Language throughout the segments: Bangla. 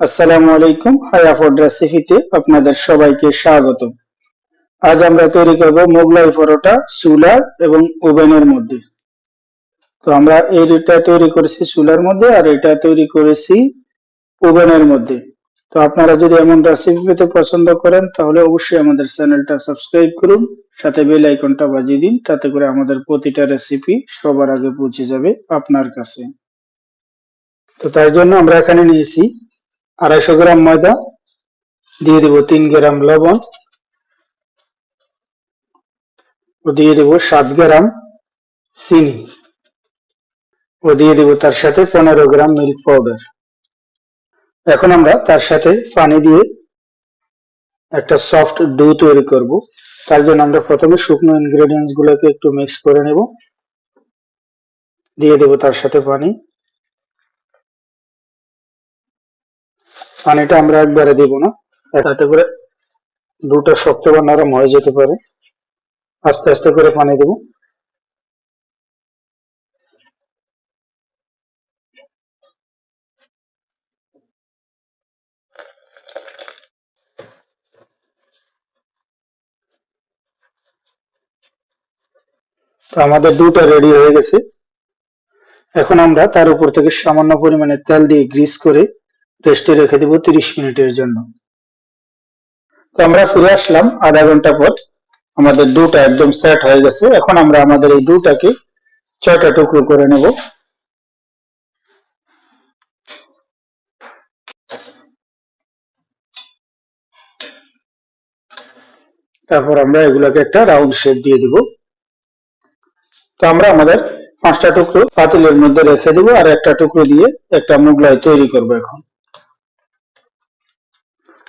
আসসালামু আলাইকুম। হায়া ফুড রেসিপিতে আপনাদের সবাইকে স্বাগত। আজ আমরা তৈরি করব মোগলাই পরোটা চুলা এবং ওভেনের মধ্যে। তো আমরা এইটা তৈরি করেছি চুলার মধ্যে আর এটা তৈরি করেছি ওভেনের মধ্যে। তো আপনারা যদি এমন রেসিপি পেতে পছন্দ করেন তাহলে অবশ্যই আমাদের চ্যানেলটা সাবস্ক্রাইব করুন, সাথে বেল আইকনটা বাজিয়ে দিন, তাতে করে আমাদের প্রতিটা রেসিপি সবার আগে পৌঁছে যাবে আপনার কাছে। তো তার জন্য আমরা এখানে নিয়েছি 250 গ্রাম ময়দা, দিয়ে দেব 3 গ্রাম লবণ, ও দিয়ে দেব 7 গ্রাম চিনি, ও দিয়ে দেব তার সাথে 15 গ্রাম মিল্ক পাউডার। এখন আমরা তার সাথে পানি দিয়ে একটা সফট ডো তৈরি করব। তার জন্য আমরা প্রথমে শুকনো ইনগ্রেডিয়েন্টস গুলোকে একটু মিক্স করে নেব। দিয়ে দেব তার সাথে পানি। পানিটা আমরা একবারে দেব না, তাতে করে ডোটা শক্ত বা নরম হয়ে যেতে পারে। আস্তে আস্তে করে পানি দেব। তো আমাদের ডোটা রেডি হয়ে গেছে। এখন আমরা তার উপর থেকে সামান্য পরিমাণে তেল দিয়ে গ্রিস করে রেস্টে রেখে দেব 30 মিনিটের জন্য। তো আমরা ফিরে আসলাম আধা ঘন্টা পর। আমাদের ডোটা একদম সেট হয়ে গেছে। এখন আমরা আমাদের এই ডোটাকে 6টা টুকরো করে নেব। তারপর আমরা এগুলোকে একটা রাউন্ড শেপ দিয়ে দিব। তো আমরা আমাদের 5টা টুকরো পাতিলের মধ্যে রেখে দেব আর একটা টুকরো দিয়ে একটা মোগলাই তৈরি করব। এখন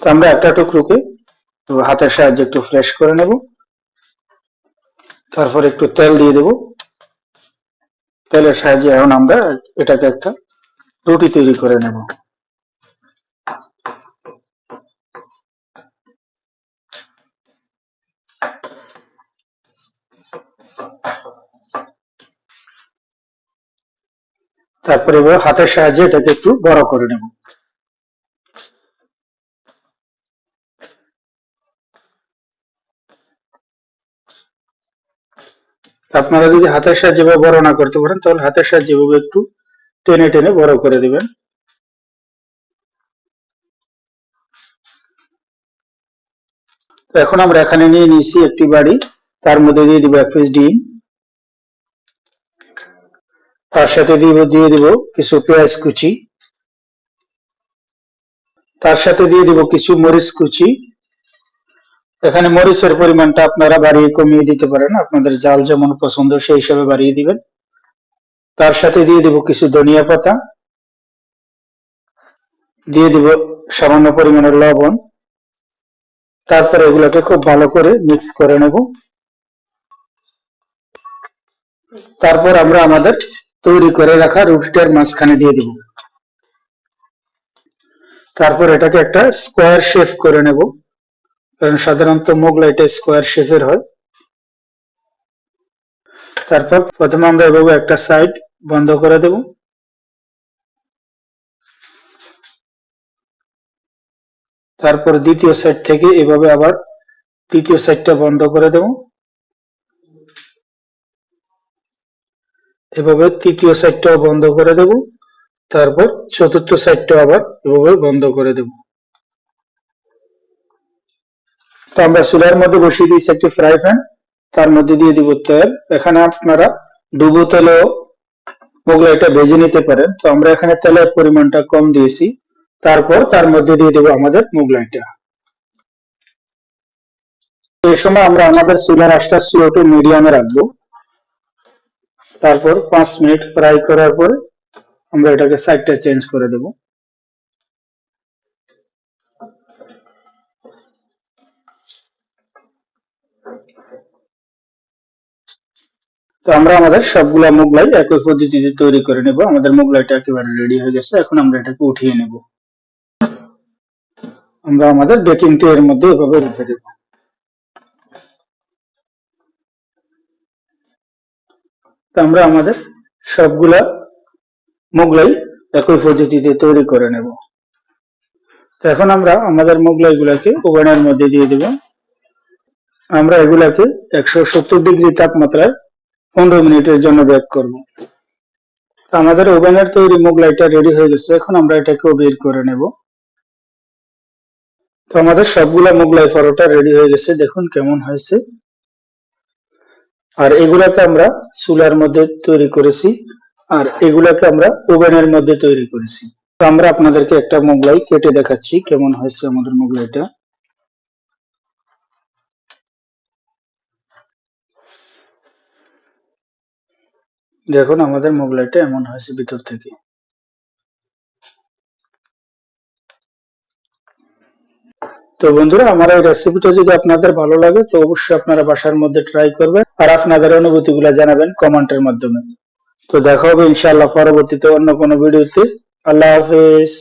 তো আমরা একটা টুকরোকে হাতের সাহায্যে একটু ফ্রেশ করে নেব। তারপর একটু তেল দিয়ে দেব। তেলের সাহায্যে এখন আমরা এটাকে একটা রুটি তৈরি করে নেব। তারপরে হাতের সাহায্যে এটাকে একটু বড় করে নেব। আপনারা যদি হাতের সাহায্যে বড় না করতে পারেন তাহলে হাতের সাহায্যে একটু টেনে টেনে বড় করে দিবেন। এখন আমরা এখানে নিয়ে নিয়েছি একটি বাড়ি, তার মধ্যে দিয়ে দিব 1 পিস ডিম, তার সাথে দিয়ে দিব কিছু পেঁয়াজ কুচি, তার সাথে দিয়ে দিব কিছু মরিচ কুচি। এখানে মরিচের পরিমাণটা আপনারা বাড়িয়ে কমিয়ে দিতে পারেন, আপনাদের ঝাল যেমন পছন্দ সেই হিসাবে বাড়িয়ে দিবেন। তার সাথে দিয়ে দিব কিছু ধনিয়া পাতা, দিয়ে দিব সামান্য পরিমাণের লবণ। তারপরে এগুলোকে খুব ভালো করে মিক্স করে নেব। তারপর আমরা আমাদের তৈরি করে রাখা রুটিটার মাঝখানে দিয়ে দিব। তারপর এটাকে একটা স্কোয়ার শেপ করে নেব, কারণ সাধারণত মোগলাইটা স্কোয়ার শেপের হয়। তারপর প্রথমে আমরা এভাবে একটা সাইড বন্ধ করে দেব। তারপর দ্বিতীয় সাইড থেকে এভাবে আবার তৃতীয় সাইডটা বন্ধ করে দেব। এভাবে তৃতীয় সাইডটাও বন্ধ করে দেব। তারপর চতুর্থ সাইডটা আবার এভাবে বন্ধ করে দেব। তো আমরা চুলার মধ্যে বসিয়ে দিয়েছি একটি ফ্রাই প্যান, তার মধ্যে দিয়ে দিব তেল। এখানে আপনারা ডুবো তেলেও মোগলাইটা ভেজে নিতে পারেন, তো আমরা এখানে তেলের পরিমাণটা কম দিয়েছি। তারপর তার মধ্যে দিয়ে দেব আমাদের মোগলাইটা। এই সময় আমরা আমাদের চুলার আঁচটা স্লো টু মিডিয়ামে রাখবো। তারপর 5 মিনিট ফ্রাই করার পর আমরা এটাকে সাইডটা চেঞ্জ করে দেব। তো আমরা আমাদের সবগুলা মোগলাই একই পদ্ধতিতে তৈরি করে নেব। আমাদের মোগলাইটা একেবারে রেডি হয়ে গেছে। এখন আমরা এটাকে উঠিয়ে নেব। আমরা আমাদের বেকিং ট্রে এর মধ্যে এভাবে রেখে দেব। তো আমরা আমাদের সবগুলা মোগলাই একই পদ্ধতিতে তৈরি করে নেব। তো এখন আমরা আমাদের মোগলাই গুলাকে ওভেনের মধ্যে দিয়ে দেব। আমরা এগুলাকে 170 ডিগ্রি তাপমাত্রায় 15 মিনিটের জন্য বেক করব। তো আমাদের ওভেনের তৈরি মোগলাইটা রেডি হয়ে গেছে। এখন আমরা এটাকেও বের করে নেব। তো আমাদের সবগুলা মোগলাই পরোটা রেডি হয়ে গেছে, দেখুন কেমন হয়েছে। আর এগুলাকে আমরা চুলার মধ্যে তৈরি করেছি, আর এগুলাকে আমরা ওভেনের মধ্যে তৈরি করেছি। তো আমরা আপনাদেরকে একটা মোগলাই কেটে দেখাচ্ছি কেমন হয়েছে আমাদের মোগলাইটা। দেখুন আমাদের মোগলাইটা এমন হয়েছে ভিতর থেকে। তো বন্ধুরা, আমার এই রেসিপিটা যদি আপনাদের ভালো লাগে তো অবশ্যই আপনারা বাসার মধ্যে ট্রাই করবেন, আর আপনাদের অনুভূতিগুলো জানাবেন কমেন্টের মাধ্যমে। তো দেখা হবে ইনশাআল্লাহ পরবর্তীতে অন্য কোনো ভিডিওতে। আল্লাহ হাফেজ।